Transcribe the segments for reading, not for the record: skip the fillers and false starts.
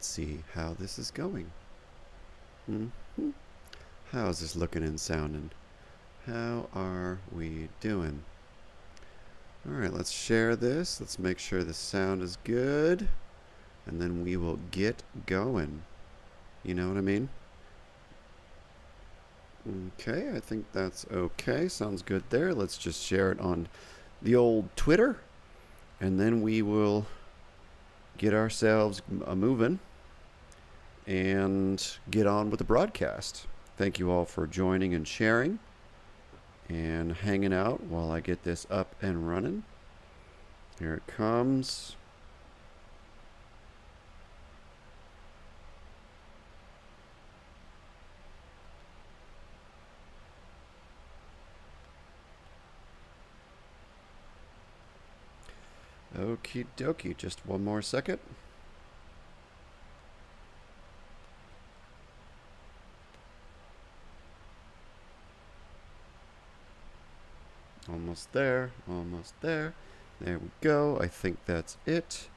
let's see how this is going. Mm-hmm. How is this looking and sounding? How are we doing? All right, let's share this. Let's make sure the sound is good, and then we will get going. You know what I mean? Okay, I think that's okay. Sounds good there. Let's just share it on the old Twitter, and then we will get ourselves moving and get on with the broadcast. Thank you all for joining and sharing and hanging out while I get this up and running. Here it comes. Okie dokie, just one more second. Almost there, almost there. There we go. I think that's it.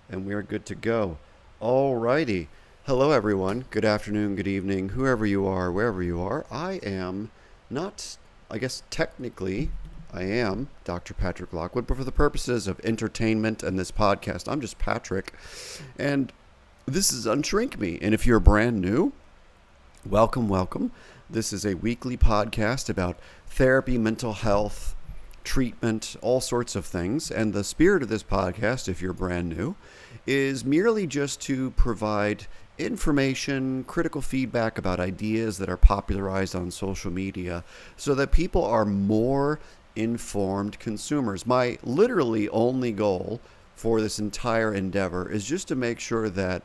And we are good to go. Alrighty. Hello, everyone. Good afternoon, good evening, whoever you are, wherever you are. I am not, I guess technically, I am Dr. Patrick Lockwood, but for the purposes of entertainment and this podcast, I'm just Patrick. And this is UnShrink Me. And if you're brand new, welcome, welcome. This is a weekly podcast about therapy, mental health, treatment, all sorts of things. And the spirit of this podcast, if you're brand new, is merely just to provide information, critical feedback about ideas that are popularized on social media so that people are more informed consumers. My literally only goal for this entire endeavor is just to make sure that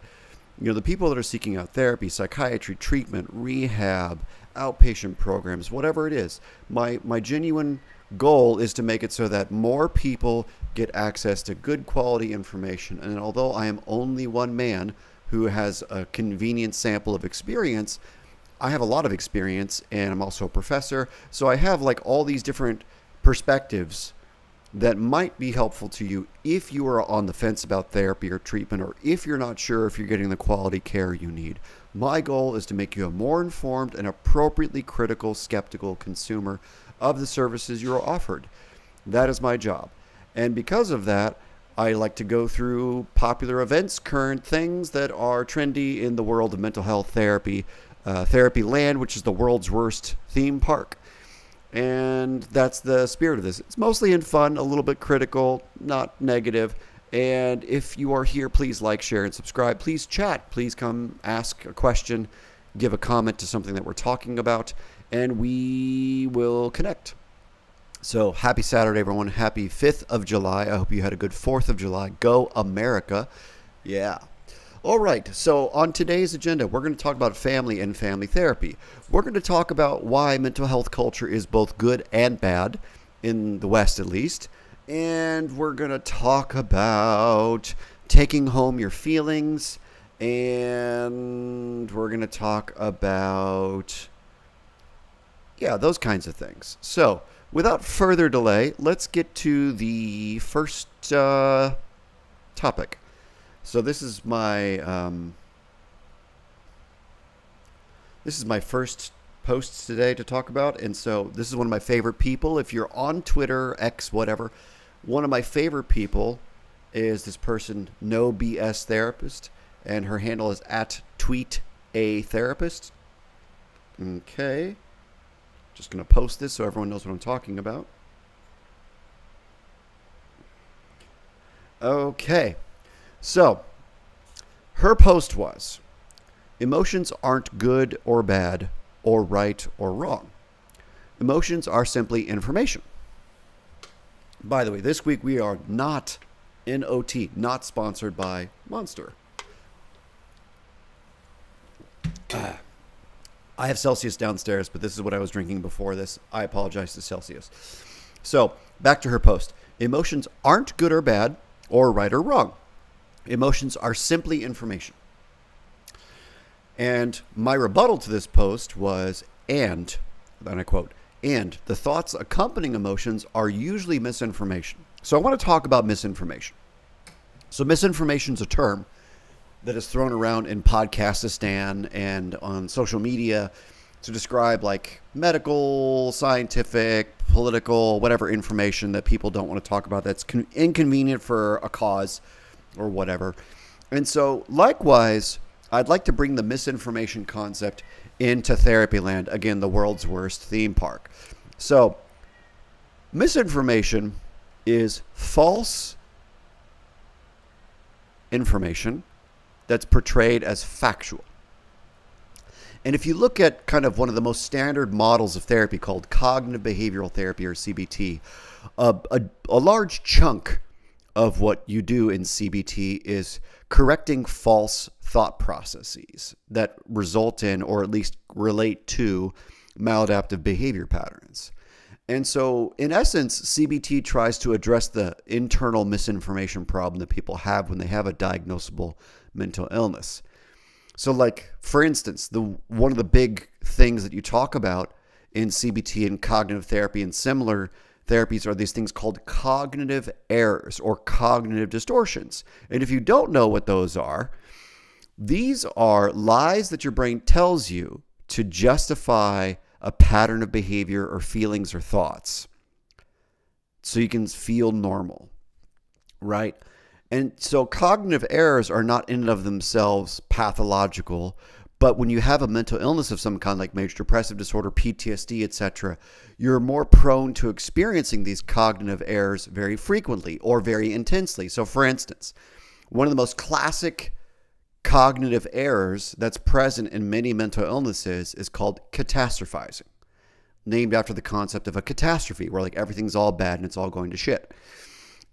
the people that are seeking out therapy, psychiatry, treatment, rehab, outpatient programs, whatever it is, my genuine goal is to make it so that more people get access to good quality information. And although I am only one man who has a convenient sample of experience, I have a lot of experience, and I'm also a professor. So I have like all these different perspectives that might be helpful to you if you are on the fence about therapy or treatment, or if you're not sure if you're getting the quality care you need. My goal is to make you a more informed and appropriately critical, skeptical consumer of the services you're offered. That is my job. And because of that, I like to go through popular events, current things that are trendy in the world of mental health therapy, Therapy Land, which is the world's worst theme park. And that's the spirit of this. It's mostly in fun, a little bit critical, not negative. And if you are here, please like, share, and subscribe. Please chat. Please come ask a question, give a comment to something that we're talking about, and we will connect. So happy Saturday, everyone. Happy 5th of July. I hope you had a good 4th of July. Go America. Yeah. All right, so on today's agenda, we're going to talk about family and family therapy. We're going to talk about why mental health culture is both good and bad, in the West at least. And we're going to talk about taking home your feelings. And we're going to talk about, those kinds of things. So without further delay, let's get to the first topic. So this is my first post today to talk about, and so this is one of my favorite people. If you're on Twitter, X, whatever, one of my favorite people is this person, No BS Therapist, and her handle is @tweetAtherapist. Okay, just gonna post this so everyone knows what I'm talking about. Okay. So, her post was, emotions aren't good or bad or right or wrong. Emotions are simply information. By the way, this week we are not NOT, not sponsored by Monster. I have Celsius downstairs, but this is what I was drinking before this. I apologize to Celsius. So, back to her post. Emotions aren't good or bad or right or wrong. Emotions are simply information. And my rebuttal to this post was, and I quote, and the thoughts accompanying emotions are usually misinformation. So I want to talk about misinformation. So misinformation is a term that is thrown around in Podcastistan and on social media to describe like medical, scientific, political, whatever information that people don't want to talk about that's inconvenient for a cause or whatever. And so likewise, I'd like to bring the misinformation concept into therapy land. Again, the world's worst theme park. So misinformation is false information that's portrayed as factual. And if you look at kind of one of the most standard models of therapy called cognitive behavioral therapy, or CBT, a large chunk of what you do in CBT is correcting false thought processes that result in, or at least relate to, maladaptive behavior patterns. And so, in essence, CBT tries to address the internal misinformation problem that people have when they have a diagnosable mental illness. So, like, for instance, one of the big things that you talk about in CBT and cognitive therapy and similar therapies are these things called cognitive errors or cognitive distortions. And if you don't know what those are, these are lies that your brain tells you to justify a pattern of behavior or feelings or thoughts so you can feel normal, right? And so cognitive errors are not in and of themselves pathological, but when you have a mental illness of some kind, like major depressive disorder, PTSD, etc., you're more prone to experiencing these cognitive errors very frequently or very intensely. So for instance, one of the most classic cognitive errors that's present in many mental illnesses is called catastrophizing, named after the concept of a catastrophe, where like everything's all bad and it's all going to shit.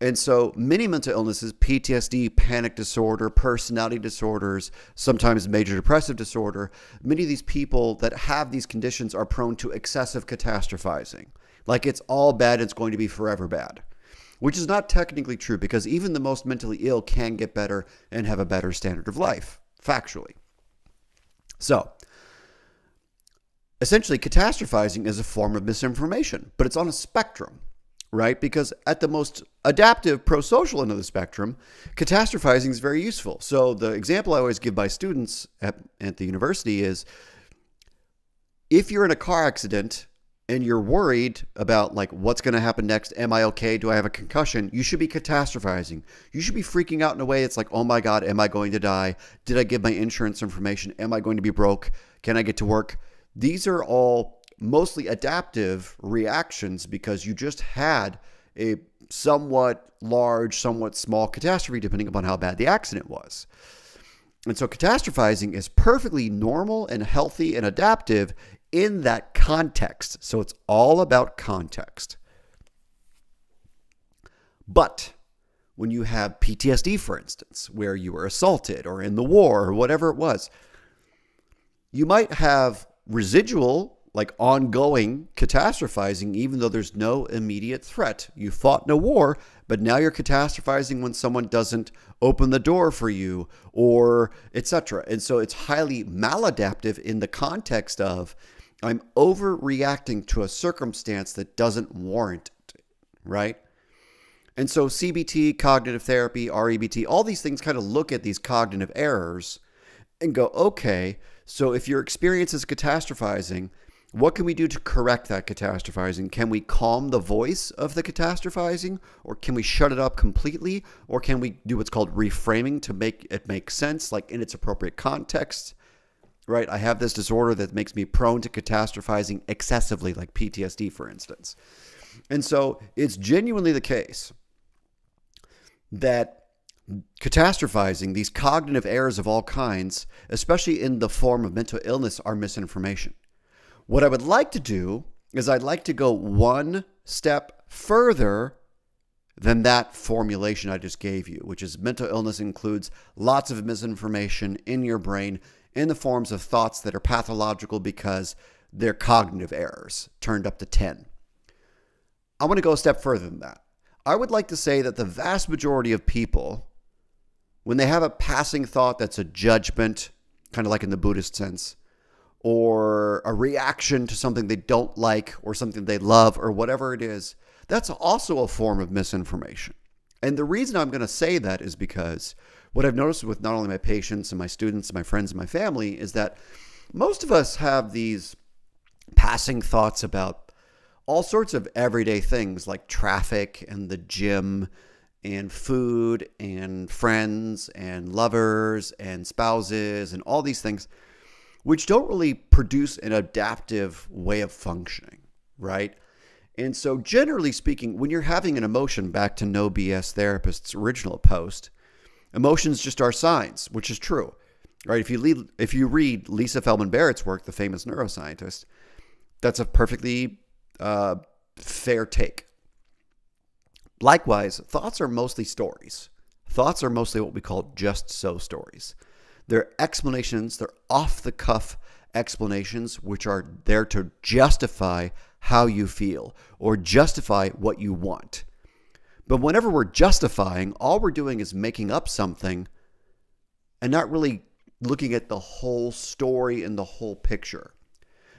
And so many mental illnesses, PTSD, panic disorder, personality disorders, sometimes major depressive disorder, many of these people that have these conditions are prone to excessive catastrophizing. Like it's all bad, it's going to be forever bad. Which is not technically true, because even the most mentally ill can get better and have a better standard of life, factually. So, essentially, catastrophizing is a form of misinformation, but it's on a spectrum, right? Because at the most adaptive pro-social end of the spectrum, catastrophizing is very useful. So the example I always give my students at the university is, if you're in a car accident and you're worried about like what's going to happen next, am I okay? Do I have a concussion? You should be catastrophizing. You should be freaking out in a way it's like, oh my God, am I going to die? Did I give my insurance information? Am I going to be broke? Can I get to work? These are all mostly adaptive reactions because you just had a somewhat large, somewhat small catastrophe depending upon how bad the accident was. And so catastrophizing is perfectly normal and healthy and adaptive in that context. So it's all about context. But when you have PTSD, for instance, where you were assaulted or in the war or whatever it was, you might have residual, like ongoing catastrophizing, even though there's no immediate threat. You fought in a war, but now you're catastrophizing when someone doesn't open the door for you or etc. And so it's highly maladaptive in the context of, I'm overreacting to a circumstance that doesn't warrant it, right? And so CBT, cognitive therapy, REBT, all these things kind of look at these cognitive errors and go, okay, so if your experience is catastrophizing, what can we do to correct that catastrophizing? Can we calm the voice of the catastrophizing, or can we shut it up completely? Or can we do what's called reframing to make it make sense, like in its appropriate context? Right? I have this disorder that makes me prone to catastrophizing excessively, like PTSD, for instance. And so it's genuinely the case that catastrophizing, these cognitive errors of all kinds, especially in the form of mental illness, are misinformation. What I would like to do is I'd like to go one step further than that formulation I just gave you, which is mental illness includes lots of misinformation in your brain in the forms of thoughts that are pathological because they're cognitive errors, turned up to 10. I want to go a step further than that. I would like to say that the vast majority of people, when they have a passing thought that's a judgment, kind of like in the Buddhist sense, or a reaction to something they don't like or something they love or whatever it is, that's also a form of misinformation. And the reason I'm going to say that is because what I've noticed with not only my patients and my students and my friends and my family is that most of us have these passing thoughts about all sorts of everyday things like traffic and the gym and food and friends and lovers and spouses and all these things, which don't really produce an adaptive way of functioning, right? And so generally speaking, when you're having an emotion, back to No BS Therapist's original post, emotions just are signs, which is true, right? If you read Lisa Feldman Barrett's work, the famous neuroscientist, that's a perfectly fair take. Likewise, thoughts are mostly stories. Thoughts are mostly what we call just so stories. They're explanations, they're off-the-cuff explanations, which are there to justify how you feel or justify what you want. But whenever we're justifying, all we're doing is making up something and not really looking at the whole story and the whole picture.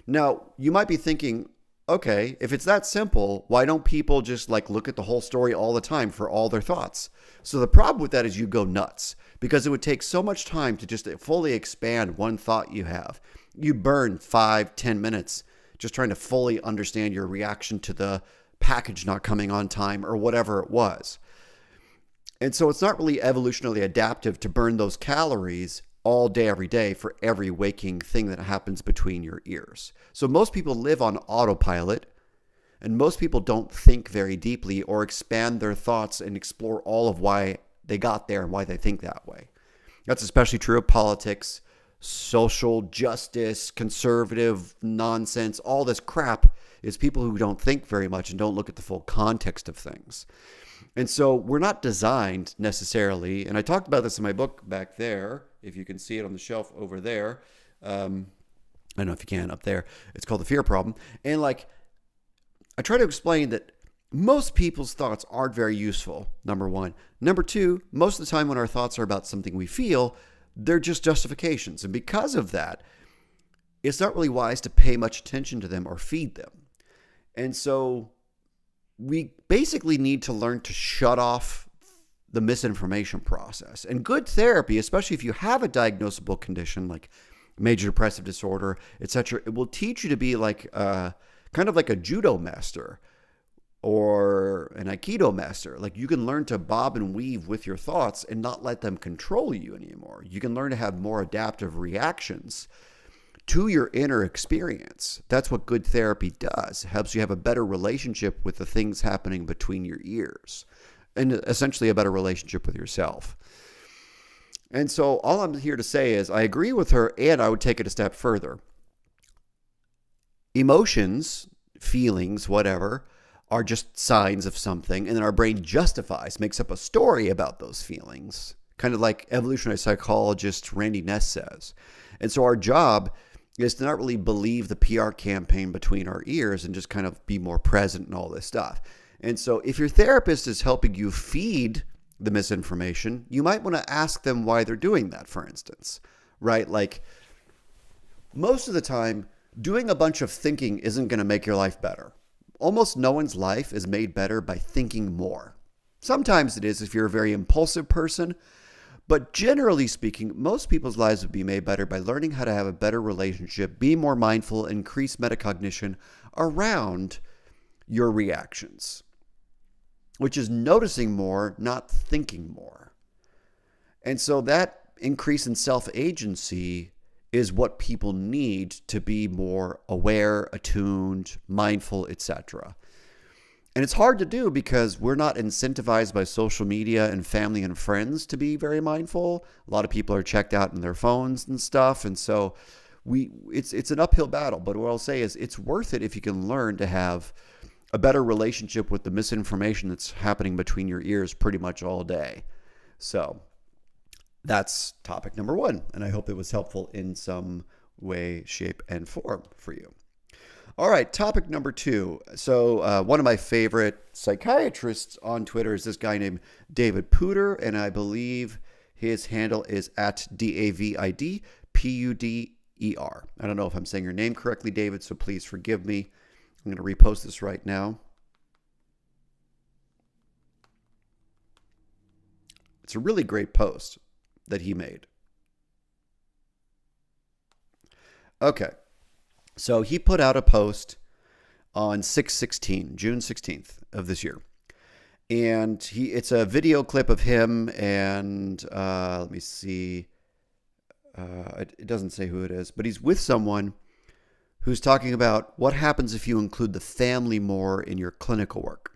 Now, you might be thinking, okay, if it's that simple, why don't people just look at the whole story all the time for all their thoughts? So the problem with that is you go nuts because it would take so much time to just fully expand one thought you have. You burn 5-10 minutes just trying to fully understand your reaction to the package not coming on time or whatever it was. And so it's not really evolutionarily adaptive to burn those calories all day, every day for every waking thing that happens between your ears. So most people live on autopilot, and most people don't think very deeply or expand their thoughts and explore all of why they got there and why they think that way. That's especially true of politics, social justice, conservative nonsense. All this crap is people who don't think very much and don't look at the full context of things. And so we're not designed necessarily, and I talked about this in my book back there, if you can see it on the shelf over there. I don't know if you can up there. It's called The Fear Problem. And I try to explain that most people's thoughts aren't very useful, number one. Number two, most of the time when our thoughts are about something we feel, they're just justifications. And because of that, it's not really wise to pay much attention to them or feed them. And so we basically need to learn to shut off the misinformation process. And good therapy, especially if you have a diagnosable condition like major depressive disorder, etc., it will teach you to be kind of like a judo master or an aikido master. You can learn to bob and weave with your thoughts and not let them control you anymore. You can learn to have more adaptive reactions to your inner experience. That's what good therapy does. It helps you have a better relationship with the things happening between your ears and essentially a better relationship with yourself. And so all I'm here to say is I agree with her, and I would take it a step further. Emotions, feelings, whatever, are just signs of something, and then our brain makes up a story about those feelings, kind of like evolutionary psychologist Randy Ness says. And so our job is to not really believe the PR campaign between our ears and just kind of be more present and all this stuff. And so if your therapist is helping you feed the misinformation, you might want to ask them why they're doing that, for instance, right? Most of the time, doing a bunch of thinking isn't going to make your life better. Almost no one's life is made better by thinking more. Sometimes it is if you're a very impulsive person, but generally speaking, most people's lives would be made better by learning how to have a better relationship, be more mindful, increase metacognition around your reactions, which is noticing more, not thinking more. And so that increase in self-agency is what people need to be more aware, attuned, mindful, etc. And it's hard to do because we're not incentivized by social media and family and friends to be very mindful. A lot of people are checked out in their phones and stuff. And so it's an uphill battle. But what I'll say is it's worth it if you can learn to have a better relationship with the misinformation that's happening between your ears pretty much all day. So that's topic number one. And I hope it was helpful in some way, shape, and form for you. All right, topic number two. So one of my favorite psychiatrists on Twitter is this guy named David Puder, and I believe his handle is at DavidPuder. I don't know if I'm saying your name correctly, David, so please forgive me. I'm going to repost this right now. It's a really great post that he made. Okay. So he put out a post on June 16th of this year. And it's a video clip of him and let me see. It doesn't say who it is, but he's with someone who's talking about what happens if you include the family more in your clinical work.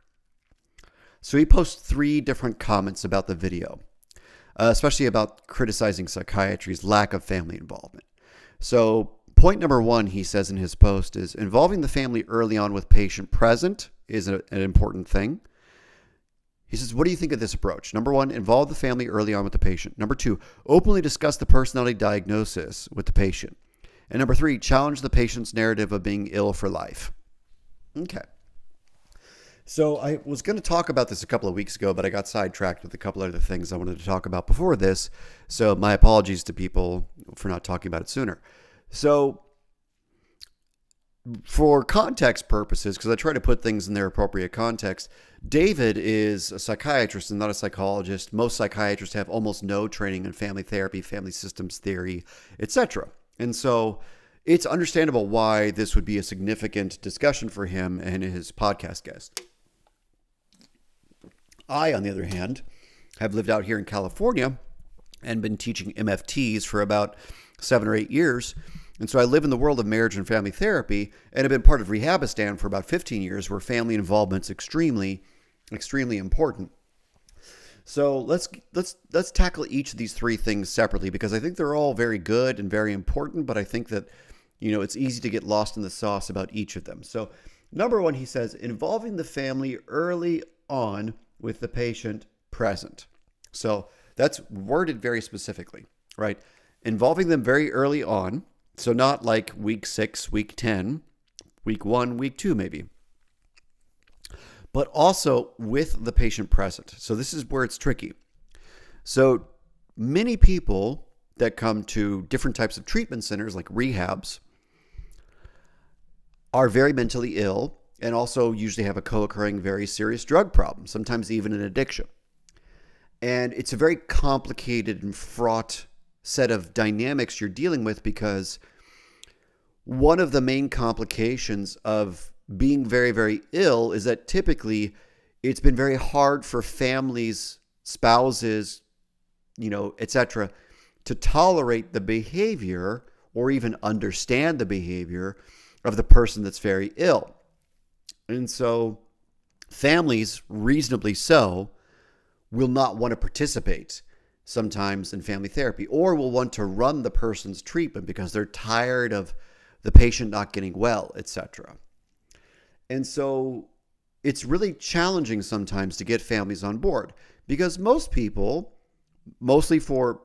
So he posts 3 different comments about the video, especially about criticizing psychiatry's lack of family involvement. So point number 1, he says in his post, is involving the family early on with patient present is an important thing. He says, what do you think of this approach? Number 1, involve the family early on with the patient. Number 2, openly discuss the personality diagnosis with the patient. And number 3, challenge the patient's narrative of being ill for life. Okay. So I was going to talk about this a couple of weeks ago, but I got sidetracked with a couple other things I wanted to talk about before this. So my apologies to people for not talking about it sooner. So for context purposes, because I try to put things in their appropriate context, David is a psychiatrist and not a psychologist. Most psychiatrists have almost no training in family therapy, family systems theory, etc. And so it's understandable why this would be a significant discussion for him and his podcast guest. I, on the other hand, have lived out here in California and been teaching MFTs for about 7 or 8 years. And so I live in the world of marriage and family therapy and have been part of Rehabistan for about 15 years, where family involvement is extremely, extremely important. So let's tackle each of these 3 things separately, because I think they're all very good and very important, but I think that, it's easy to get lost in the sauce about each of them. So number 1, he says, involving the family early on with the patient present. So that's worded very specifically, right? Involving them very early on. So not like week 6, week 10, week 1, week 2 maybe. But also with the patient present. So this is where it's tricky. So many people that come to different types of treatment centers like rehabs are very mentally ill and also usually have a co-occurring very serious drug problem, sometimes even an addiction. And it's a very complicated and fraught set of dynamics you're dealing with, because one of the main complications of being very, very ill is that typically it's been very hard for families, spouses, etc., to tolerate the behavior or even understand the behavior of the person that's very ill. And so families, reasonably so, will not want to participate sometimes in family therapy, or will want to run the person's treatment because they're tired of the patient not getting well, etc. And so it's really challenging sometimes to get families on board, because most people, mostly for,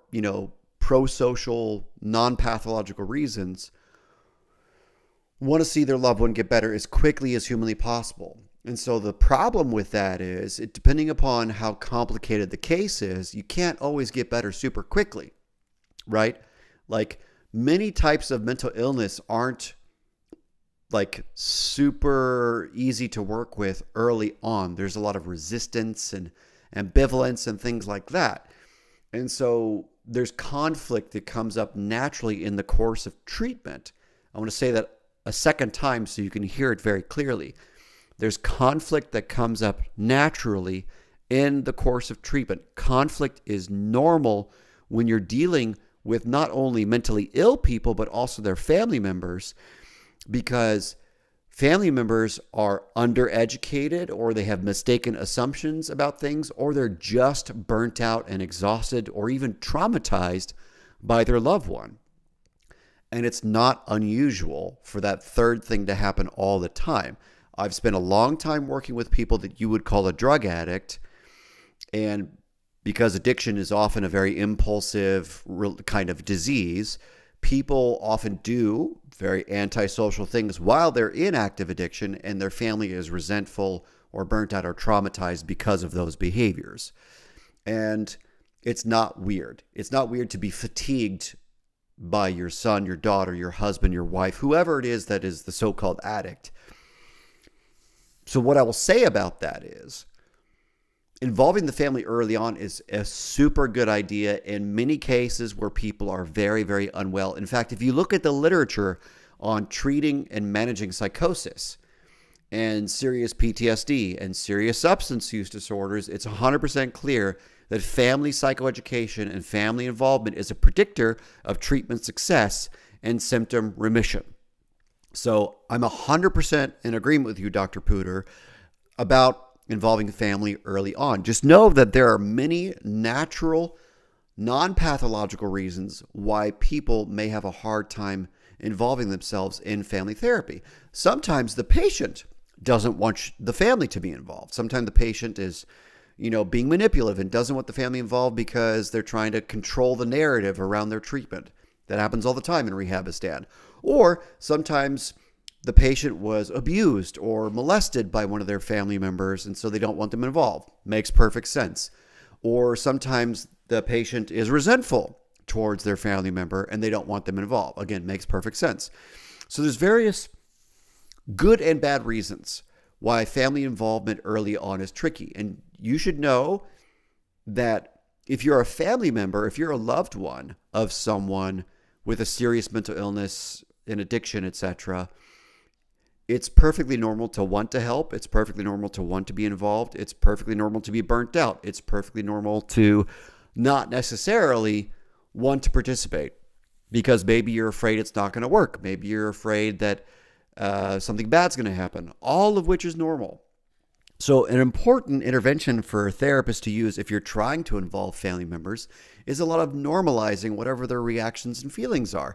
pro-social, non-pathological reasons, want to see their loved one get better as quickly as humanly possible. And so the problem with that is, depending upon how complicated the case is, you can't always get better super quickly, right? Like, many types of mental illness aren't like super easy to work with early on. There's a lot of resistance and ambivalence and things like that. And so there's conflict that comes up naturally in the course of treatment. I want to say that a second time so you can hear it very clearly. There's conflict that comes up naturally in the course of treatment. Conflict is normal when you're dealing with not only mentally ill people, but also their family members, because family members are undereducated, or they have mistaken assumptions about things, or they're just burnt out and exhausted, or even traumatized by their loved one. And it's not unusual for that third thing to happen all the time. I've spent a long time working with people that you would call a drug addict, and because addiction is often a very impulsive kind of disease, people often do very antisocial things while they're in active addiction, and their family is resentful or burnt out or traumatized because of those behaviors. And it's not weird. It's not weird to be fatigued by your son, your daughter, your husband, your wife, whoever it is that is the so-called addict. So what I will say about that is, involving the family early on is a super good idea in many cases where people are very, very unwell. In fact, if you look at the literature on treating and managing psychosis and serious PTSD and serious substance use disorders, it's 100% clear that family psychoeducation and family involvement is a predictor of treatment success and symptom remission. So I'm 100% in agreement with you, Dr. Pooter, about involving family early on. Just know that there are many natural, non-pathological reasons why people may have a hard time involving themselves in family therapy. Sometimes the patient doesn't want the family to be involved. Sometimes the patient is, being manipulative and doesn't want the family involved because they're trying to control the narrative around their treatment. That happens all the time in Rehabistan. Or sometimes the patient was abused or molested by one of their family members, and so they don't want them involved. Makes perfect sense. Or sometimes the patient is resentful towards their family member and they don't want them involved. Again, makes perfect sense. So there's various good and bad reasons why family involvement early on is tricky. And you should know that if you're a family member, if you're a loved one of someone with a serious mental illness, an addiction, etc., it's perfectly normal to want to help. It's perfectly normal to want to be involved. It's perfectly normal to be burnt out. It's perfectly normal to not necessarily want to participate because maybe you're afraid it's not going to work. Maybe you're afraid that something bad's going to happen, all of which is normal. So an important intervention for therapists to use if you're trying to involve family members is a lot of normalizing whatever their reactions and feelings are.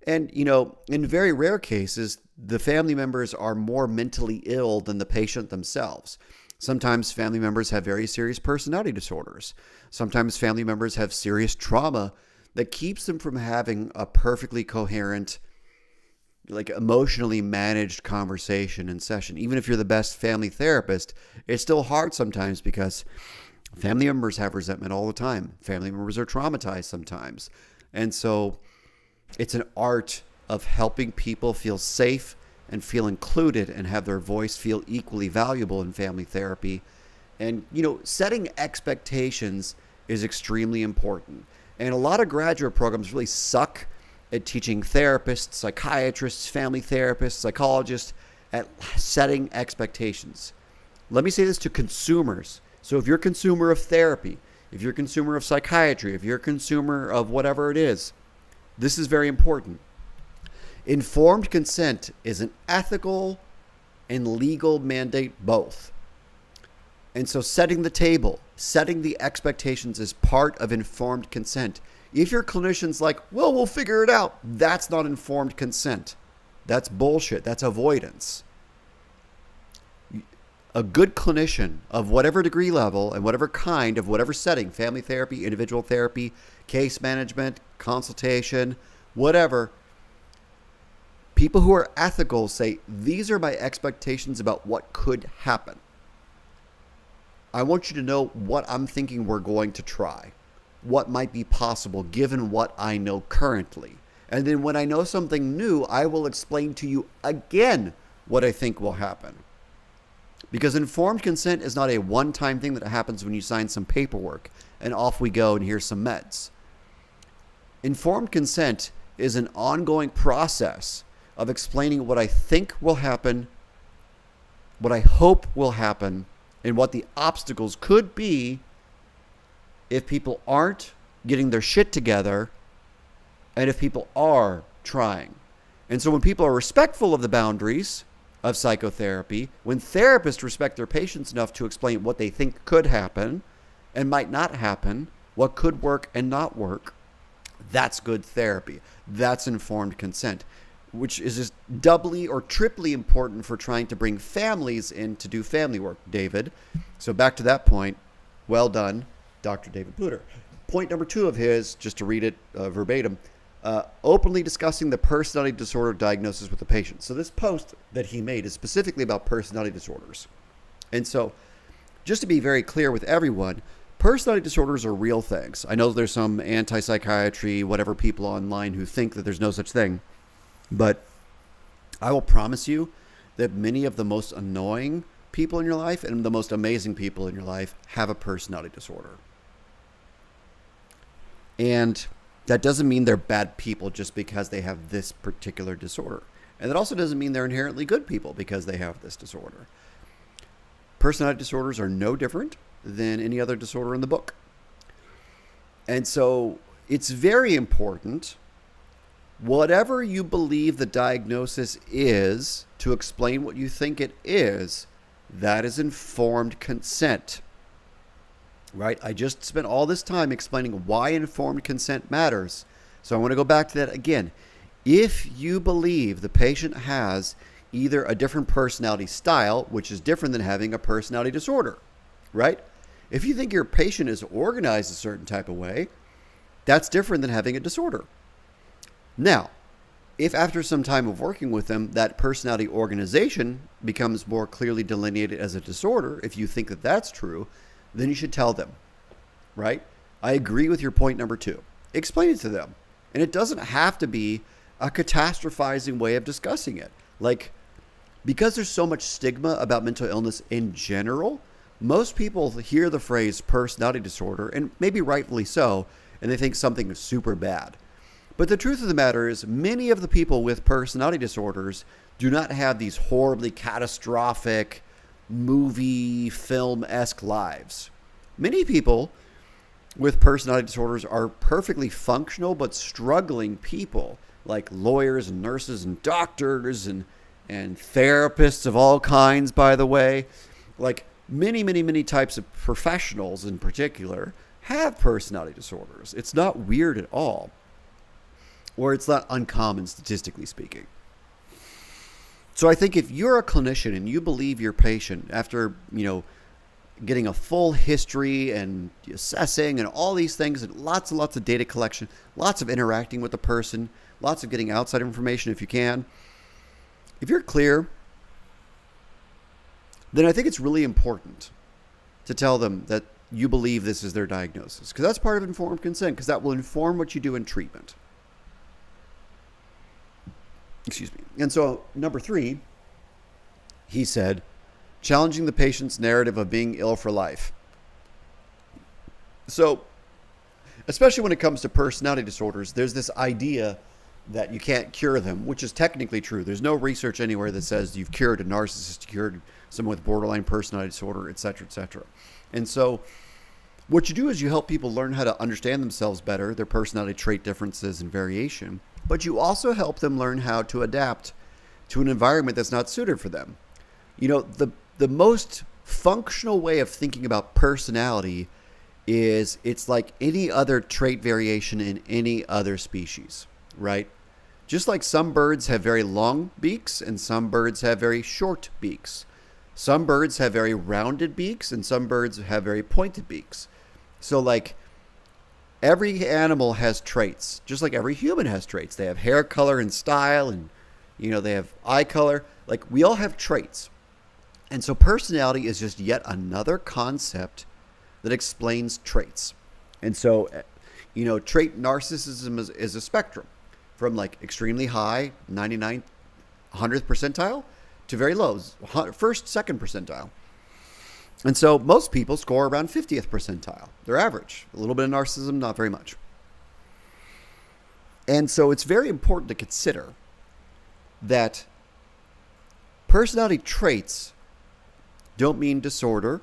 And, in very rare cases, the family members are more mentally ill than the patient themselves. Sometimes family members have very serious personality disorders. Sometimes family members have serious trauma that keeps them from having a perfectly coherent, emotionally managed conversation and session. Even if you're the best family therapist, it's still hard sometimes because family members have resentment all the time. Family members are traumatized sometimes. And so it's an art of helping people feel safe and feel included and have their voice feel equally valuable in family therapy. And, setting expectations is extremely important. And a lot of graduate programs really suck at teaching therapists, psychiatrists, family therapists, psychologists at setting expectations. Let me say this to consumers. So if you're a consumer of therapy, if you're a consumer of psychiatry, if you're a consumer of whatever it is, this is very important. Informed consent is an ethical and legal mandate both. And so setting the table, setting the expectations is part of informed consent. If your clinician's like, well, we'll figure it out, that's not informed consent. That's bullshit. That's avoidance. A good clinician of whatever degree level and whatever kind of whatever setting, family therapy, individual therapy, case management, consultation, whatever, people who are ethical say, these are my expectations about what could happen. I want you to know what I'm thinking we're going to try, what might be possible given what I know currently. And then when I know something new, I will explain to you again what I think will happen. Because informed consent is not a one-time thing that happens when you sign some paperwork and off we go and here's some meds. Informed consent is an ongoing process of explaining what I think will happen, what I hope will happen, and what the obstacles could be if people aren't getting their shit together and if people are trying. And so when people are respectful of the boundaries of psychotherapy, when therapists respect their patients enough to explain what they think could happen and might not happen, what could work and not work, that's good therapy. That's informed consent, which is just doubly or triply important for trying to bring families in to do family work, David. So back to that point, well done, Dr. David Pooter. Point number 2 of his, just to read it verbatim, openly discussing the personality disorder diagnosis with the patient. So this post that he made is specifically about personality disorders. And so just to be very clear with everyone, personality disorders are real things. I know there's some anti-psychiatry, whatever people online who think that there's no such thing. But I will promise you that many of the most annoying, people in your life and the most amazing people in your life have a personality disorder. And that doesn't mean they're bad people just because they have this particular disorder. And that also doesn't mean they're inherently good people because they have this disorder. Personality disorders are no different than any other disorder in the book. And so it's very important, whatever you believe the diagnosis is, to explain what you think it is, that is informed consent. Right? I just spent all this time explaining why informed consent matters. So I want to go back to that again. If you believe the patient has either a different personality style, which is different than having a personality disorder, right? If you think your patient is organized a certain type of way, that's different than having a disorder. Now, if after some time of working with them, that personality organization becomes more clearly delineated as a disorder, if you think that that's true, then you should tell them, right? I agree with your point number 2. Explain it to them. And it doesn't have to be a catastrophizing way of discussing it. Like, because there's so much stigma about mental illness in general, most people hear the phrase personality disorder, and maybe rightfully so, and they think something is super bad. But the truth of the matter is, many of the people with personality disorders do not have these horribly catastrophic, movie, film-esque lives. Many people with personality disorders are perfectly functional but struggling people, like lawyers and nurses and doctors and therapists of all kinds, by the way. Like many types of professionals in particular have personality disorders. It's not weird at all, or it's not uncommon statistically speaking. So I think if you're a clinician and you believe your patient, after, getting a full history and assessing and all these things and lots of data collection, lots of interacting with the person, lots of getting outside information if you can, if you're clear, then I think it's really important to tell them that you believe this is their diagnosis, because that's part of informed consent, because that will inform what you do in treatment. Excuse me. And so, number 3, he said, challenging the patient's narrative of being ill for life. So, especially when it comes to personality disorders, there's this idea that you can't cure them, which is technically true. There's no research anywhere that says you've cured a narcissist, cured someone with borderline personality disorder, et cetera, et cetera. And so, what you do is you help people learn how to understand themselves better, their personality trait differences and variation, but you also help them learn how to adapt to an environment that's not suited for them. The most functional way of thinking about personality is it's like any other trait variation in any other species, right? Just like some birds have very long beaks and some birds have very short beaks. Some birds have very rounded beaks and some birds have very pointed beaks. So like every animal has traits, just like every human has traits. They have hair color and style and, they have eye color. Like we all have traits. And so personality is just yet another concept that explains traits. And so, trait narcissism is a spectrum from like extremely high, 99th, 100th percentile to very low, first, second percentile. And so most people score around 50th percentile. They're average. A little bit of narcissism, not very much. And so it's very important to consider that personality traits don't mean disorder.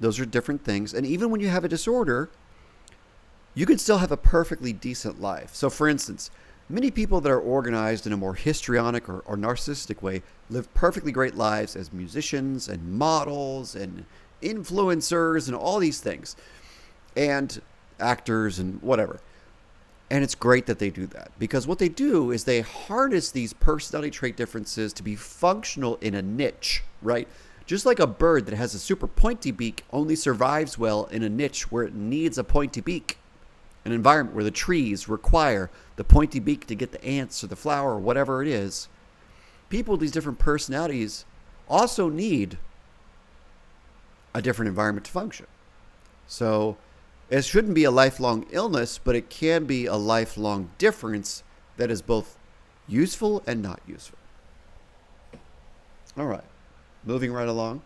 Those are different things. And even when you have a disorder, you can still have a perfectly decent life. So for instance, many people that are organized in a more histrionic or narcissistic way live perfectly great lives as musicians and models and influencers and all these things, and actors and whatever. And it's great that they do that, because what they do is they harness these personality trait differences to be functional in a niche, right? Just like a bird that has a super pointy beak only survives well in a niche where it needs a pointy beak, an environment where the trees require the pointy beak to get the ants or the flower or whatever it is. People with these different personalities also need a different environment to function. So it shouldn't be a lifelong illness, but it can be a lifelong difference that is both useful and not useful. All right, moving right along.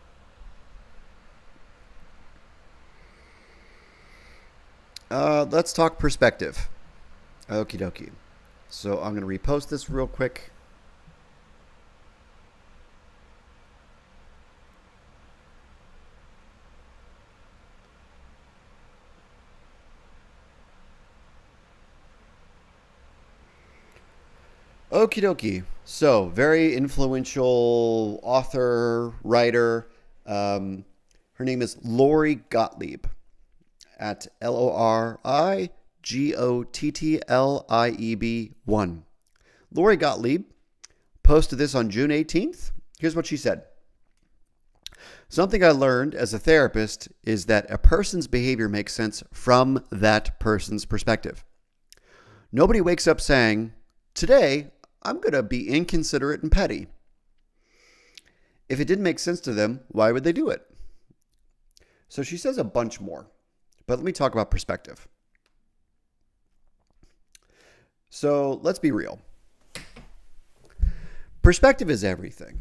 Let's talk perspective. Okie dokie. So I'm going to repost this real quick. Okie dokie. So, very influential author, writer. Her name is Lori Gottlieb at LORIGOTTLIEB1. Lori Gottlieb posted this on June 18th. Here's what she said. Something I learned as a therapist is that a person's behavior makes sense from that person's perspective. Nobody wakes up saying, today, I'm going to be inconsiderate and petty. If it didn't make sense to them, why would they do it? So she says a bunch more, but let me talk about perspective. So let's be real. Perspective is everything.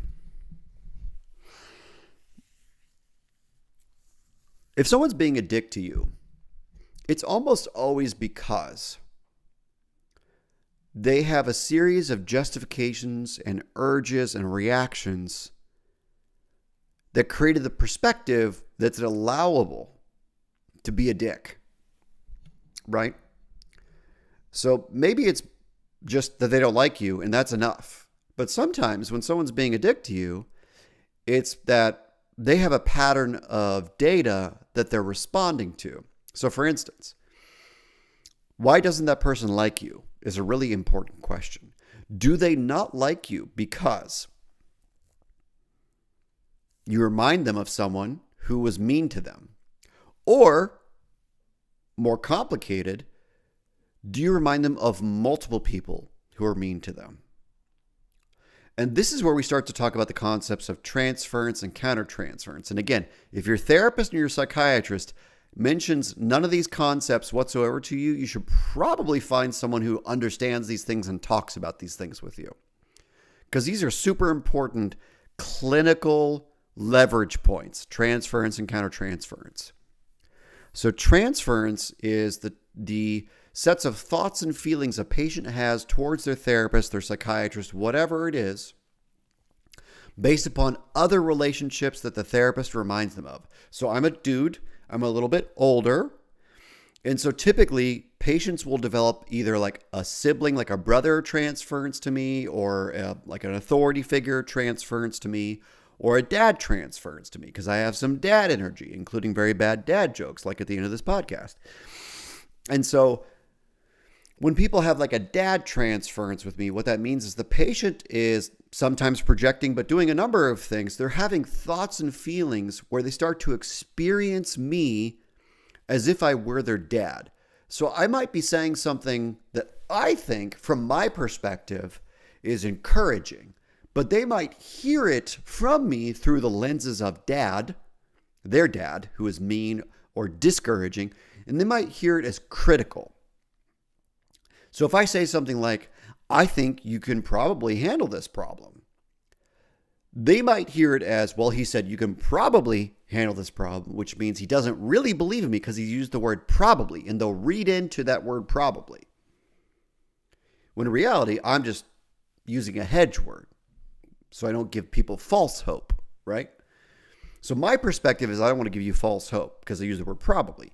If someone's being a dick to you, it's almost always because they have a series of justifications and urges and reactions that created the perspective that's allowable to be a dick, right? So maybe it's just that they don't like you and that's enough. But sometimes when someone's being a dick to you, it's that they have a pattern of data that they're responding to. So for instance, why doesn't that person like you is a really important question. Do they not like you because you remind them of someone who was mean to them? Or, more complicated, do you remind them of multiple people who are mean to them? And this is where we start to talk about the concepts of transference and countertransference. And again, if your therapist or your psychiatrist mentions none of these concepts whatsoever to you, you should probably find someone who understands these things and talks about these things with you. Because these are super important clinical leverage points, transference and countertransference. So transference is the sets of thoughts and feelings a patient has towards their therapist, their psychiatrist, whatever it is, based upon other relationships that the therapist reminds them of. So I'm a dude, I'm a little bit older, and so typically patients will develop either like a sibling, like a brother transference to me, or like an authority figure transference to me, or a dad transference to me, because I have some dad energy, including very bad dad jokes, like at the end of this podcast. And so when people have like a dad transference with me, what that means is the patient is sometimes projecting, but doing a number of things. They're having thoughts and feelings where they start to experience me as if I were their dad. So I might be saying something that I think, from my perspective, is encouraging, but they might hear it from me through the lenses of dad, their dad, who is mean or discouraging, and they might hear it as critical. So if I say something like, I think you can probably handle this problem, they might hear it as, well, he said you can probably handle this problem, which means he doesn't really believe in me because he used the word probably, and they'll read into that word probably. When in reality, I'm just using a hedge word so I don't give people false hope, right? So my perspective is I don't want to give you false hope because I use the word probably.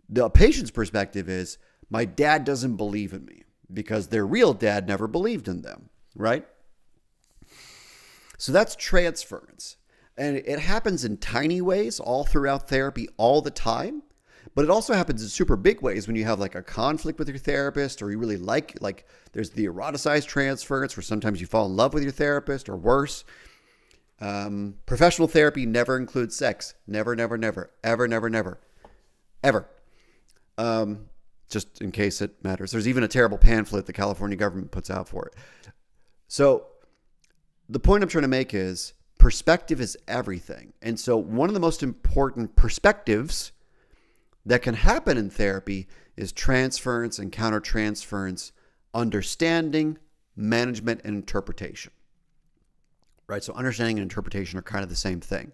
The patient's perspective is, my dad doesn't believe in me because their real dad never believed in them, right? So that's transference. And it happens in tiny ways all throughout therapy all the time. But it also happens in super big ways when you have like a conflict with your therapist, or you really like there's the eroticized transference where sometimes you fall in love with your therapist, or worse. Professional therapy never includes sex. Never, never, never. Ever, never, never. Ever. Just in case it matters. There's even a terrible pamphlet the California government puts out for it. So the point I'm trying to make is perspective is everything. And so one of the most important perspectives that can happen in therapy is transference and countertransference, understanding, management, and interpretation. Right? So understanding and interpretation are kind of the same thing.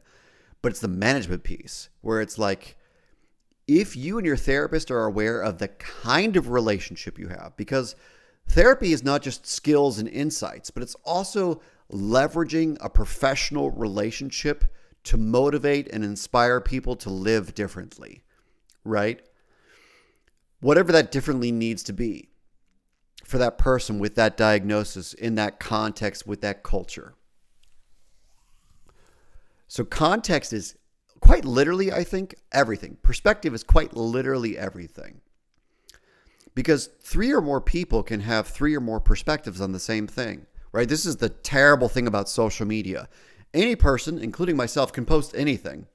But it's the management piece where it's like, if you and your therapist are aware of the kind of relationship you have, because therapy is not just skills and insights, but it's also leveraging a professional relationship to motivate and inspire people to live differently, right? Whatever that differently needs to be for that person with that diagnosis, in that context, with that culture. So context is quite literally, I think, everything. Perspective is quite literally everything. Because 3 or more people can have 3 or more perspectives on the same thing, right? This is the terrible thing about social media. Any person, including myself, can post anything.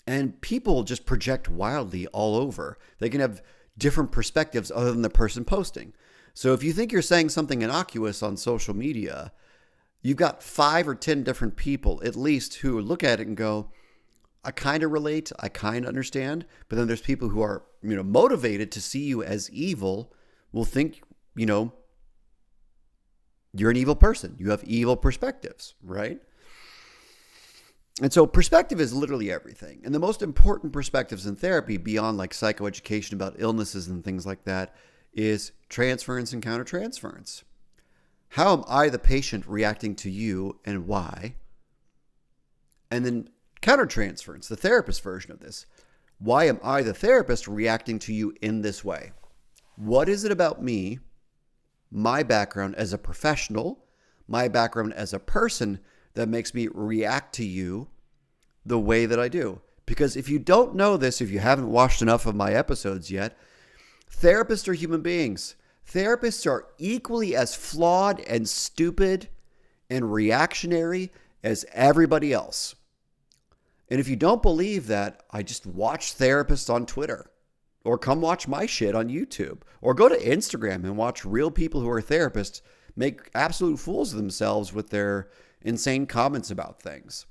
And people just project wildly all over. They can have different perspectives other than the person posting. So if you think you're saying something innocuous on social media, you've got 5 or 10 different people, at least, who look at it and go, I kind of relate, I kind of understand. But then there's people who are, motivated to see you as evil, will think, you're an evil person. You have evil perspectives, right? And so perspective is literally everything. And the most important perspectives in therapy, beyond like psychoeducation about illnesses and things like that, is transference and countertransference. How am I, the patient, reacting to you and why? And then countertransference, the therapist version of this. Why am I, the therapist, reacting to you in this way? What is it about me, my background as a professional, my background as a person, that makes me react to you the way that I do? Because if you don't know this, if you haven't watched enough of my episodes yet, therapists are human beings. Therapists are equally as flawed and stupid and reactionary as everybody else. And if you don't believe that, I just watch therapists on Twitter, or come watch my shit on YouTube, or go to Instagram and watch real people who are therapists make absolute fools of themselves with their insane comments about things.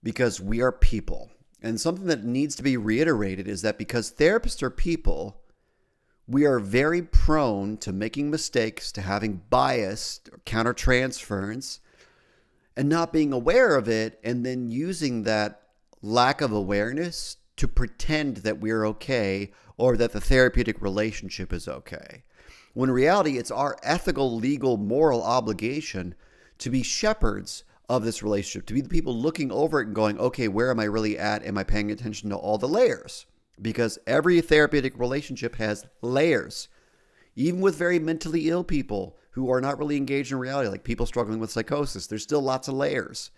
Because we are people. And something that needs to be reiterated is that because therapists are people, we are very prone to making mistakes, to having bias or countertransference, and not being aware of it, and then using that lack of awareness to pretend that we're okay or that the therapeutic relationship is okay. When in reality, it's our ethical, legal, moral obligation to be shepherds of this relationship, to be the people looking over it and going, okay, where am I really at? Am I paying attention to all the layers? Because every therapeutic relationship has layers. Even with very mentally ill people who are not really engaged in reality, like people struggling with psychosis, there's still lots of layers.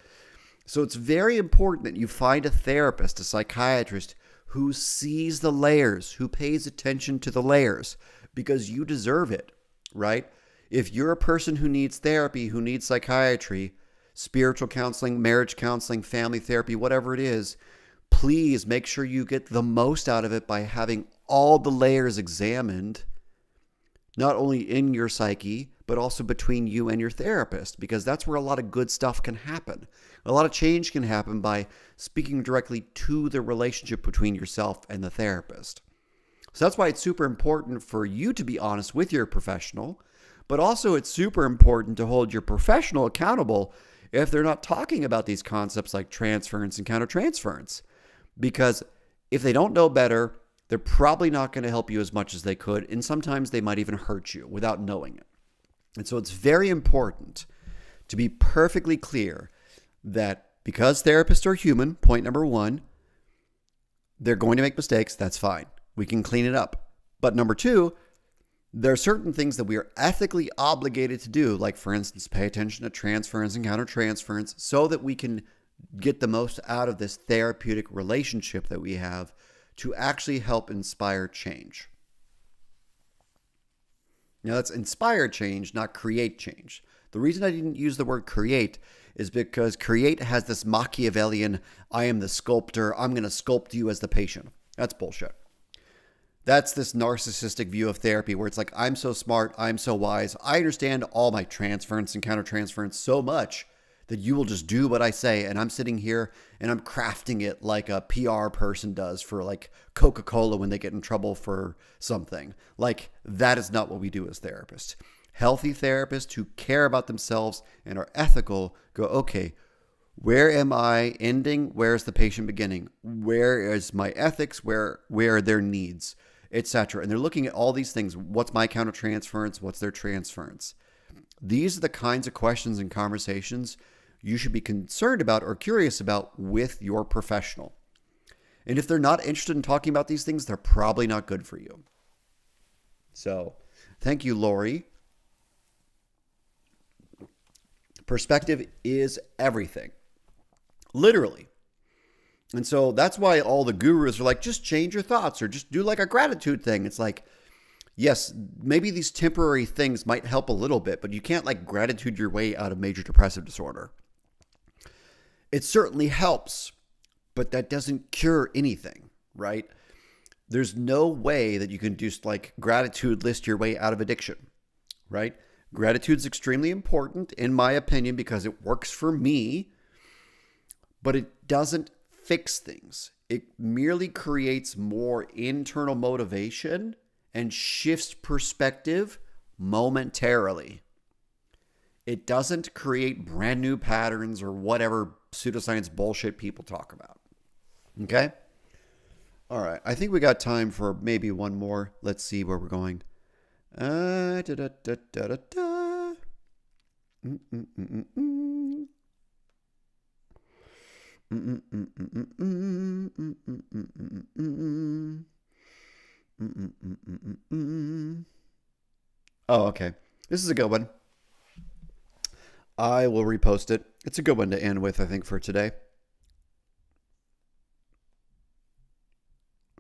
So it's very important that you find a therapist, a psychiatrist, who sees the layers, who pays attention to the layers, because you deserve it, right? If you're a person who needs therapy, who needs psychiatry, spiritual counseling, marriage counseling, family therapy, whatever it is, please make sure you get the most out of it by having all the layers examined, not only in your psyche, but also between you and your therapist, because that's where a lot of good stuff can happen. A lot of change can happen by speaking directly to the relationship between yourself and the therapist. So that's why it's super important for you to be honest with your professional, but also it's super important to hold your professional accountable if they're not talking about these concepts like transference and countertransference. Because if they don't know better, they're probably not going to help you as much as they could, and sometimes they might even hurt you without knowing it. And so it's very important to be perfectly clear that because therapists are human, point number one, they're going to make mistakes. That's fine. We can clean it up. But number two, there are certain things that we are ethically obligated to do, like, for instance, pay attention to transference and countertransference so that we can get the most out of this therapeutic relationship that we have to actually help inspire change. Now, that's inspire change, not create change. The reason I didn't use the word create is because create has this Machiavellian, I am the sculptor, I'm going to sculpt you as the patient. That's bullshit. That's this narcissistic view of therapy where it's like, I'm so smart, I'm so wise, I understand all my transference and countertransference so much that you will just do what I say, and I'm sitting here and I'm crafting it like a PR person does for like Coca-Cola when they get in trouble for something. Like, that is not what we do as therapists. Healthy therapists who care about themselves and are ethical go, okay, Where am I ending? Where is the patient beginning? Where is my ethics? Where are their needs, etc.? And they're looking at all these things. What's my countertransference? What's their transference? These are the kinds of questions and conversations you should be concerned about or curious about with your professional. And if they're not interested in talking about these things, they're probably not good for you. So, thank you, Lori. Perspective is everything. Literally. And so that's why all the gurus are like, just change your thoughts or just do like a gratitude thing. It's like, yes, maybe these temporary things might help a little bit, but you can't like gratitude your way out of major depressive disorder. It certainly helps, but that doesn't cure anything, right? There's no way that you can just like gratitude list your way out of addiction, right? Gratitude is extremely important, in my opinion, because it works for me, but it doesn't fix things. It merely creates more internal motivation and shifts perspective momentarily. It doesn't create brand new patterns or whatever pseudoscience bullshit people talk about. Okay? All right. I think we got time for maybe one more. Let's see where we're going. Oh, okay. This is a good one. I will repost it. It's a good one to end with, I think, for today.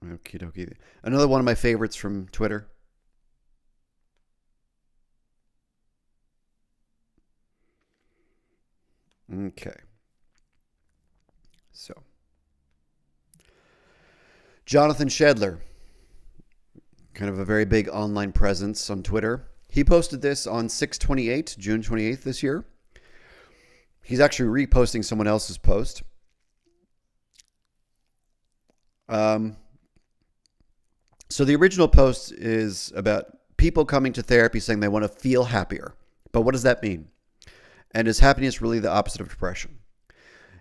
Okie dokie. Another one of my favorites from Twitter. Okay. So, Jonathan Shedler, kind of a very big online presence on Twitter. He posted this on 6/28, June 28th this year. He's actually reposting someone else's post. So the original post is about people coming to therapy saying they want to feel happier. But what does that mean? And is happiness really the opposite of depression?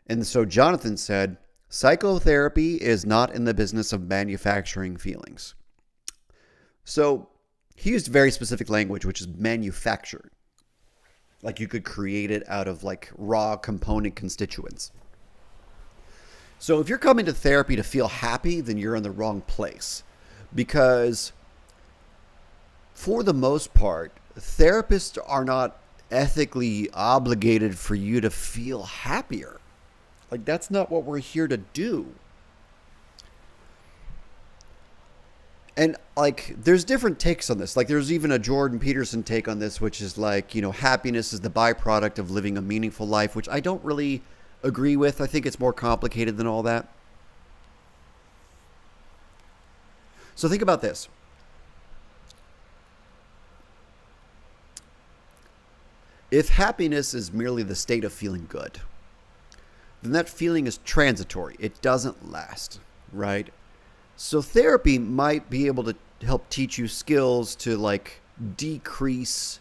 And so Jonathan said, psychotherapy is not in the business of manufacturing feelings. So he used very specific language, which is manufactured. Like you could create it out of like raw component constituents. So if you're coming to therapy to feel happy, then you're in the wrong place. Because for the most part, therapists are not ethically obligated for you to feel happier. Like that's not what we're here to do. And like there's different takes on this. Like there's even a Jordan Peterson take on this, which is like, you know, happiness is the byproduct of living a meaningful life, which I don't really agree with. I think it's more complicated than all that. So think about this. If happiness is merely the state of feeling good, then that feeling is transitory. It doesn't last, right? So therapy might be able to help teach you skills to like decrease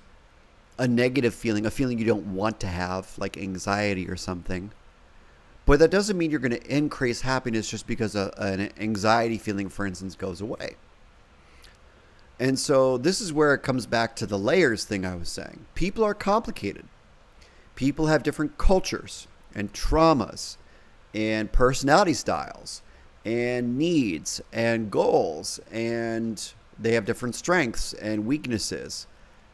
a negative feeling, a feeling you don't want to have, like anxiety or something. But that doesn't mean you're going to increase happiness just because an anxiety feeling, for instance, goes away. And so this is where it comes back to the layers thing I was saying. People are complicated. People have different cultures and traumas and personality styles and needs and goals, and they have different strengths and weaknesses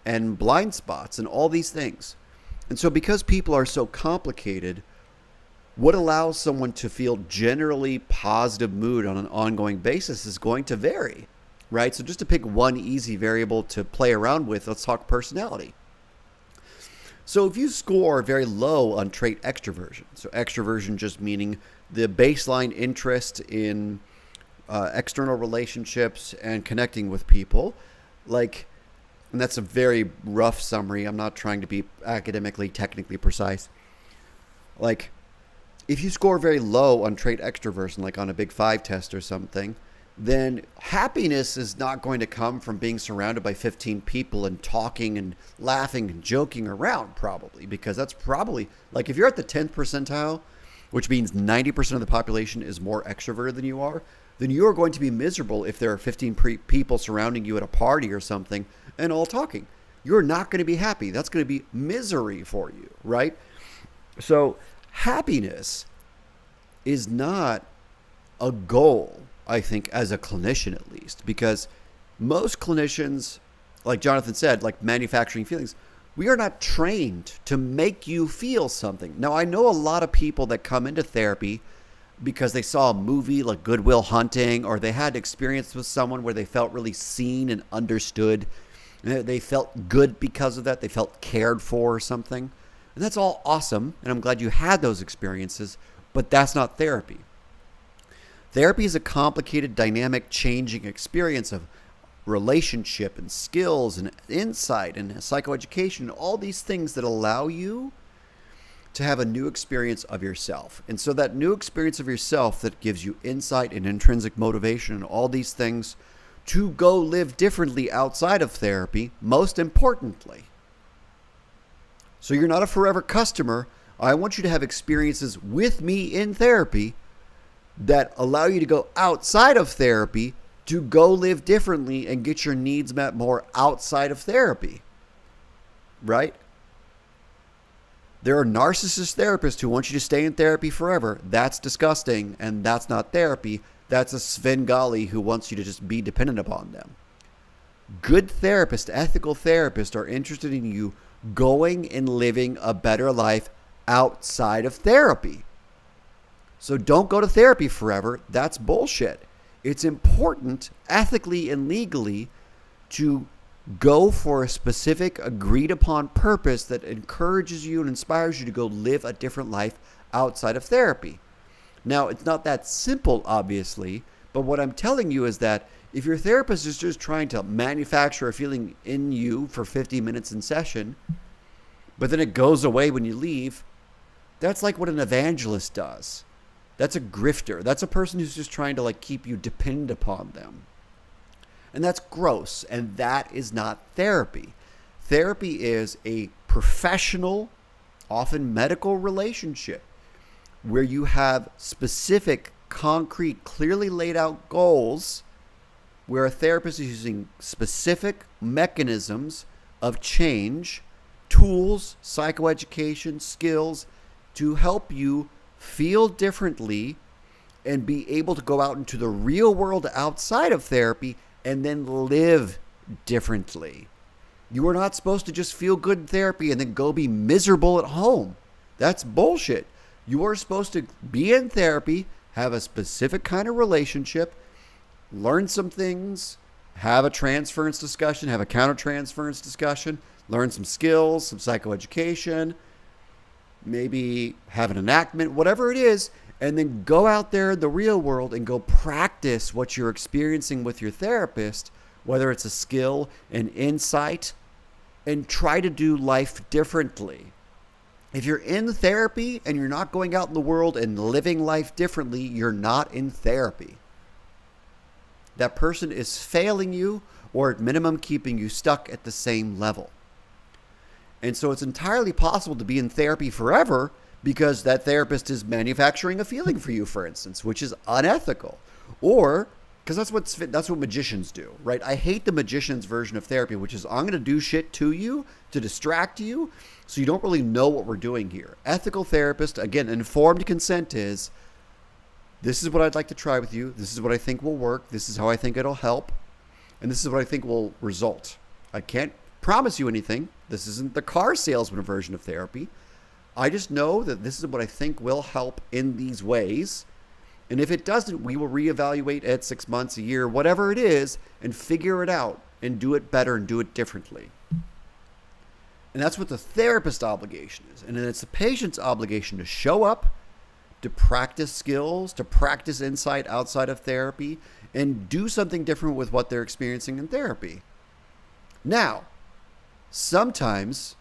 and blind spots and all these things. And so because people are so complicated, what allows someone to feel generally positive mood on an ongoing basis is going to vary, right? So just to pick one easy variable to play around with, let's talk personality. So if you score very low on trait extroversion, so extroversion just meaning the baseline interest in external relationships and connecting with people, like, and that's a very rough summary. I'm not trying to be academically, technically precise. Like, if you score very low on trait extroversion, like on a Big 5 test or something, then happiness is not going to come from being surrounded by 15 people and talking and laughing and joking around, probably, because that's probably like if you're at the 10th percentile, which means 90% of the population is more extroverted than you are, then you are going to be miserable if there are 15 people surrounding you at a party or something and all talking. You're not going to be happy. That's going to be misery for you, right? So happiness is not a goal, I think, as a clinician at least, because most clinicians, like Jonathan said, like manufacturing feelings, we are not trained to make you feel something. Now, I know a lot of people that come into therapy because they saw a movie like Good Will Hunting, or they had experience with someone where they felt really seen and understood. They felt good because of that. They felt cared for or something. And that's all awesome, and I'm glad you had those experiences, but that's not therapy. Therapy is a complicated, dynamic, changing experience of relationship and skills and insight and psychoeducation, all these things that allow you to have a new experience of yourself. And so that new experience of yourself that gives you insight and intrinsic motivation and all these things to go live differently outside of therapy, most importantly. So you're not a forever customer. I want you to have experiences with me in therapy that allow you to go outside of therapy to go live differently and get your needs met more outside of therapy, right? There are narcissist therapists who want you to stay in therapy forever. That's disgusting, and that's not therapy. That's a Svengali who wants you to just be dependent upon them. Good therapists, ethical therapists are interested in you going and living a better life outside of therapy. So don't go to therapy forever. That's bullshit. It's important ethically and legally to go for a specific agreed upon purpose that encourages you and inspires you to go live a different life outside of therapy. Now, it's not that simple, obviously, but what I'm telling you is that if your therapist is just trying to manufacture a feeling in you for 50 minutes in session, but then it goes away when you leave, that's like what an evangelist does. That's a grifter. That's a person who's just trying to like keep you dependent upon them. And that's gross, and that is not therapy. Therapy is a professional, often medical relationship where you have specific, concrete, clearly laid out goals, where a therapist is using specific mechanisms of change, tools, psychoeducation, skills to help you feel differently and be able to go out into the real world outside of therapy and then live differently. You are not supposed to just feel good in therapy and then go be miserable at home. That's bullshit. You are supposed to be in therapy, have a specific kind of relationship, learn some things, have a transference discussion, have a countertransference discussion, learn some skills, some psychoeducation, maybe have an enactment, whatever it is, and then go out there in the real world and go practice what you're experiencing with your therapist, whether it's a skill, an insight, and try to do life differently. If you're in therapy and you're not going out in the world and living life differently, you're not in therapy. That person is failing you, or at minimum keeping you stuck at the same level. And so it's entirely possible to be in therapy forever because that therapist is manufacturing a feeling for you, for instance, which is unethical. Or, because that's what magicians do, right? I hate the magician's version of therapy, which is I'm going to do shit to you to distract you so you don't really know what we're doing here. Ethical therapist, again, informed consent is, this is what I'd like to try with you. This is what I think will work. This is how I think it'll help. And this is what I think will result. I can't promise you anything. This isn't the car salesman version of therapy. I just know that this is what I think will help in these ways. And if it doesn't, we will reevaluate at 6 months, a year, whatever it is, and figure it out and do it better and do it differently. And that's what the therapist obligation is. And then it's the patient's obligation to show up, to practice skills, to practice insight outside of therapy, and do something different with what they're experiencing in therapy. Now, sometimes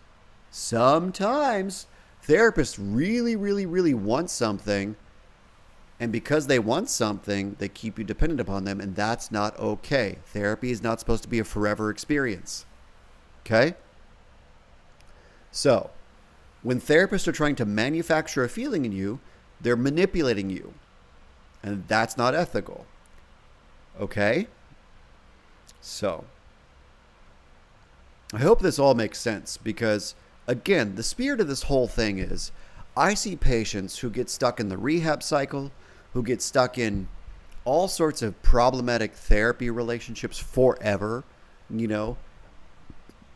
therapists really, really, really want something, And because they want something, they keep you dependent upon them, and that's not okay. Therapy is not supposed to be a forever experience. Okay? So, when therapists are trying to manufacture a feeling in you, they're manipulating you. And that's not ethical. Okay? So, I hope this all makes sense because, again, the spirit of this whole thing is I see patients who get stuck in the rehab cycle, who get stuck in all sorts of problematic therapy relationships forever,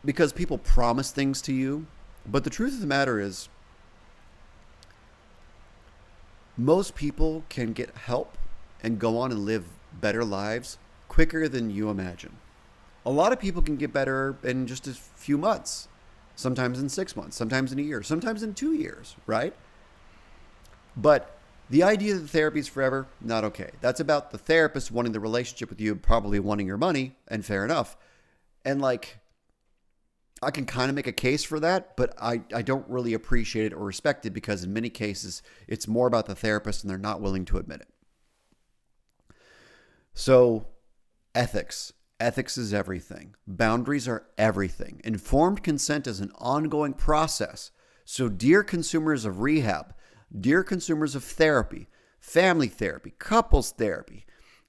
because people promise things to you. But the truth of the matter is, most people can get help and go on and live better lives quicker than you imagine. A lot of people can get better in just a few months, sometimes in 6 months, sometimes in a year, sometimes in 2 years, right? But the idea that therapy is forever, not okay. That's about the therapist wanting the relationship with you, probably wanting your money, and fair enough. And I can kind of make a case for that, but I don't really appreciate it or respect it because in many cases, it's more about the therapist and they're not willing to admit it. So, ethics. Ethics is everything. Boundaries are everything. Informed consent is an ongoing process. So, dear consumers of rehab, dear consumers of therapy, family therapy, couples therapy,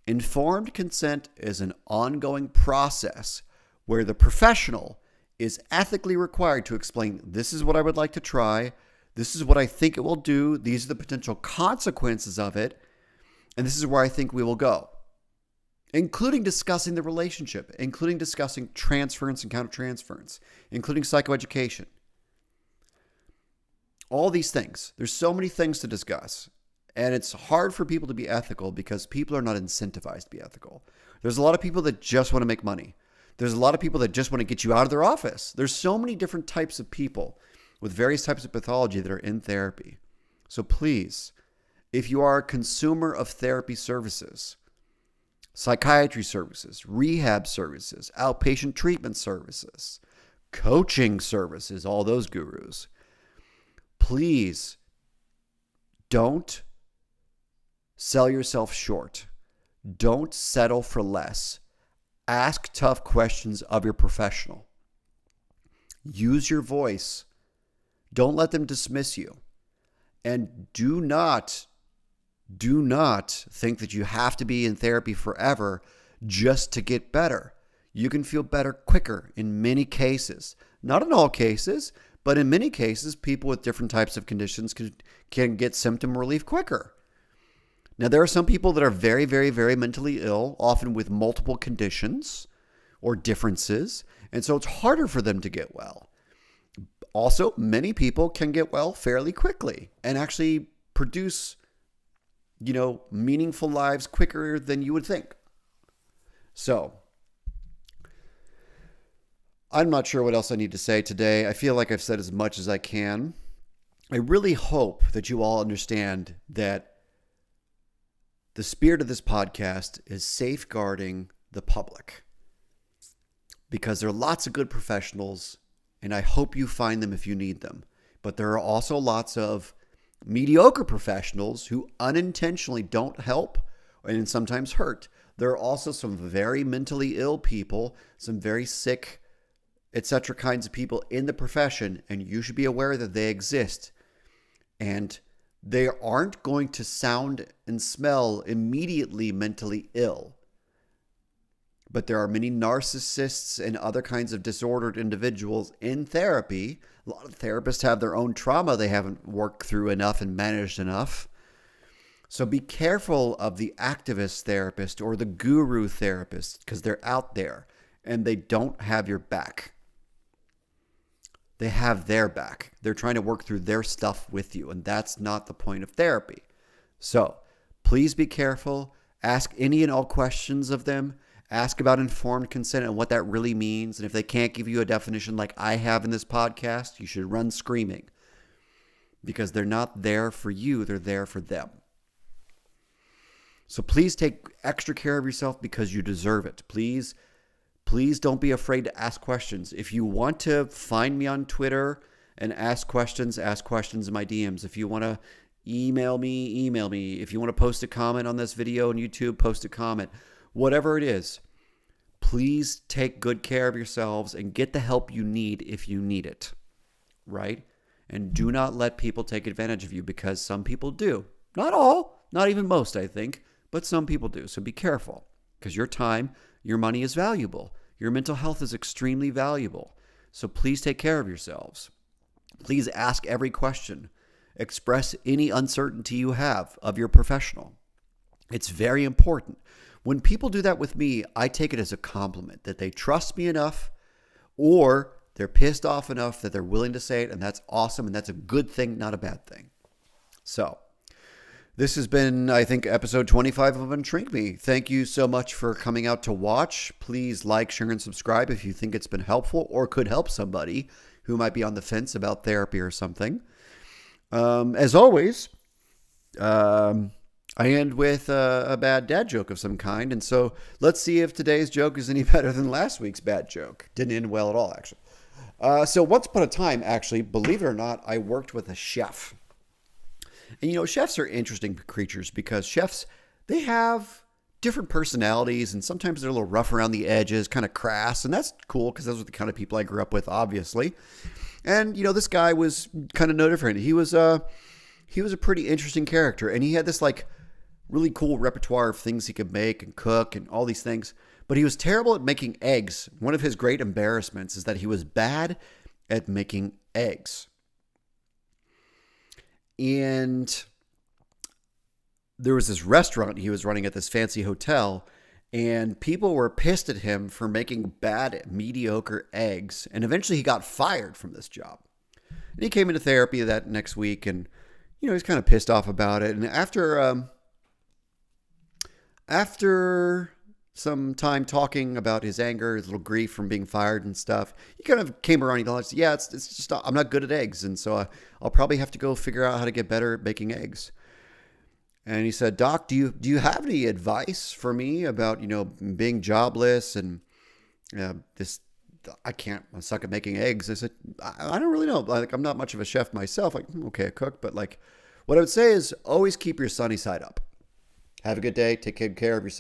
informed consent is an ongoing process where the professional is ethically required to explain, this is what I would like to try, this is what I think it will do, these are the potential consequences of it, and this is where I think we will go. Including discussing the relationship, including discussing transference and countertransference, including psychoeducation. All these things. There's so many things to discuss. And it's hard for people to be ethical because people are not incentivized to be ethical. There's a lot of people that just want to make money. There's a lot of people that just want to get you out of their office. There's so many different types of people with various types of pathology that are in therapy. So please, if you are a consumer of therapy services, psychiatry services, rehab services, outpatient treatment services, coaching services, all those gurus, please don't sell yourself short. Don't settle for less. Ask tough questions of your professional. Use your voice. Don't let them dismiss you. And do not think that you have to be in therapy forever just to get better. You can feel better quicker in many cases. Not in all cases, but in many cases, people with different types of conditions can get symptom relief quicker. Now, there are some people that are very, very, very mentally ill, often with multiple conditions or differences, and so it's harder for them to get well. Also, many people can get well fairly quickly and actually produce, meaningful lives quicker than you would think. So, I'm not sure what else I need to say today. I feel like I've said as much as I can. I really hope that you all understand that the spirit of this podcast is safeguarding the public because there are lots of good professionals, and I hope you find them if you need them. But there are also lots of mediocre professionals who unintentionally don't help and sometimes hurt. There are also some very mentally ill people, some very sick, etc. kinds of people in the profession, and you should be aware that they exist. And they aren't going to sound and smell immediately mentally ill. But there are many narcissists and other kinds of disordered individuals in therapy. A lot of therapists have their own trauma they haven't worked through enough and managed enough. So be careful of the activist therapist or the guru therapist because they're out there and they don't have your back. They have their back. They're trying to work through their stuff with you, and that's not the point of therapy. So please be careful. Ask any and all questions of them. Ask about informed consent and what that really means. And if they can't give you a definition like I have in this podcast, you should run screaming because they're not there for you. They're there for them. So please take extra care of yourself because you deserve it. Please don't be afraid to ask questions. If you want to find me on Twitter and ask questions in my DMs. If you want to email me. If you want to post a comment on this video on YouTube, post a comment. Whatever it is, please take good care of yourselves and get the help you need if you need it, right? And do not let people take advantage of you, because some people do. Not all, not even most, I think, but some people do. So be careful, because your time, your money is valuable. Your mental health is extremely valuable. So please take care of yourselves. Please ask every question. Express any uncertainty you have of your professional. It's very important. When people do that with me, I take it as a compliment that they trust me enough, or they're pissed off enough that they're willing to say it, and that's awesome, and that's a good thing, not a bad thing. So, this has been, I think, episode 25 of UnShrink Me. Thank you so much for coming out to watch. Please like, share, and subscribe if you think it's been helpful or could help somebody who might be on the fence about therapy or something. As always, I end with a bad dad joke of some kind. And so let's see if today's joke is any better than last week's bad joke. Didn't end well at all, actually. So once upon a time, actually, believe it or not, I worked with a chef. And, you know, chefs are interesting creatures because chefs, they have different personalities, and sometimes they're a little rough around the edges, kind of crass. And that's cool because those are the kind of people I grew up with, obviously. And, you know, this guy was kind of no different. He was a pretty interesting character, and he had this like really cool repertoire of things he could make and cook and all these things. But he was terrible at making eggs. One of his great embarrassments is that he was bad at making eggs. And there was this restaurant he was running at this fancy hotel, and people were pissed at him for making bad, mediocre eggs. And eventually he got fired from this job. And he came into therapy that next week, and, you know, he's kind of pissed off about it. And after some time talking about his anger, his little grief from being fired and stuff, he kind of came around. He realized, yeah, it's just, I'm not good at eggs. And so I'll probably have to go figure out how to get better at baking eggs. And he said, Doc, do you have any advice for me about, you know, being jobless and I suck at making eggs. I said, I don't really know. Like, I'm not much of a chef myself. Like, I'm okay, a cook, but like, what I would say is always keep your sunny side up. Have a good day. Take good care of yourself.